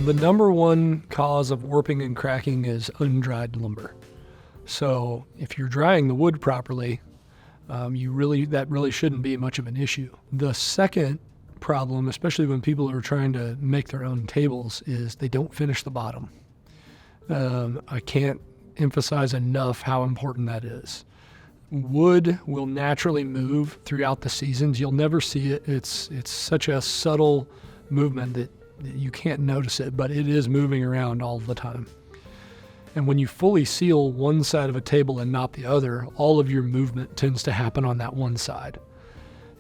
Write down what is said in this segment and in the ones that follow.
The number one cause of warping and cracking is undried lumber. So if you're drying the wood properly, that really shouldn't be much of an issue. The second problem, especially when people are trying to make their own tables, is they don't finish the bottom. I can't emphasize enough how important that is. Wood will naturally move throughout the seasons. You'll never see it. It's such a subtle movement that you can't notice it, but it is moving around all the time. And when you fully seal one side of a table and not the other, all of your movement tends to happen on that one side.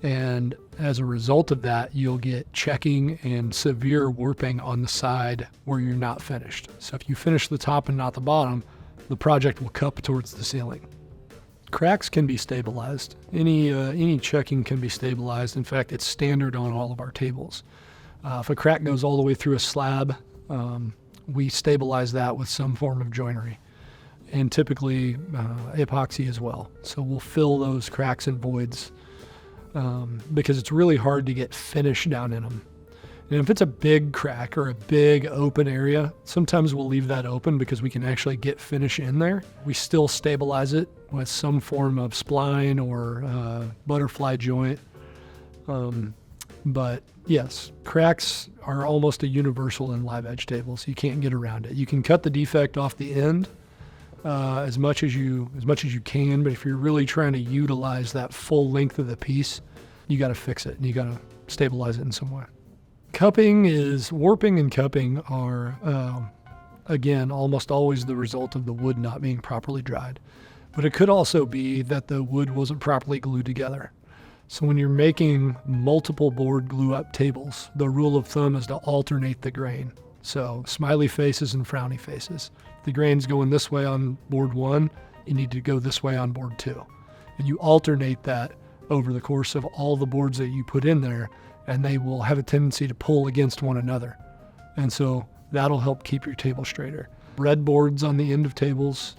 And as a result of that, you'll get checking and severe warping on the side where you're not finished. So if you finish the top and not the bottom, the project will cup towards the ceiling. Cracks can be stabilized. Any checking can be stabilized. In fact, it's standard on all of our tables. If a crack goes all the way through a slab, we stabilize that with some form of joinery, and typically epoxy as well. So we'll fill those cracks and voids because it's really hard to get finish down in them. And if it's a big crack or a big open area, sometimes we'll leave that open because we can actually get finish in there. We still stabilize it with some form of spline or butterfly joint. But yes, cracks are almost a universal in live edge tables. You can't get around it. You can cut the defect off the end as much as you can, but if you're really trying to utilize that full length of the piece, you got to fix it and you got to stabilize it in some way. Warping and cupping are, again, almost always the result of the wood not being properly dried. But it could also be that the wood wasn't properly glued together. So when you're making multiple board glue up tables, the rule of thumb is to alternate the grain. So smiley faces and frowny faces. If the grain's going this way on board 1, you need to go this way on board 2. And you alternate that over the course of all the boards that you put in there, and they will have a tendency to pull against one another. And so that'll help keep your table straighter. Breadboards on the end of tables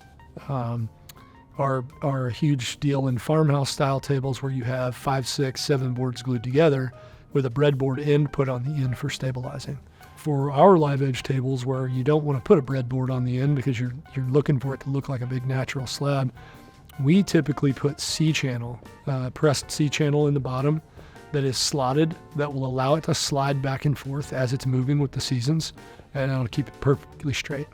are a huge deal in farmhouse style tables where you have 5, 6, 7 boards glued together with a breadboard end put on the end for stabilizing. For our live edge tables where you don't want to put a breadboard on the end because you're looking for it to look like a big natural slab, we typically put C-channel, pressed C-channel in the bottom that is slotted, that will allow it to slide back and forth as it's moving with the seasons, and it'll keep it perfectly straight.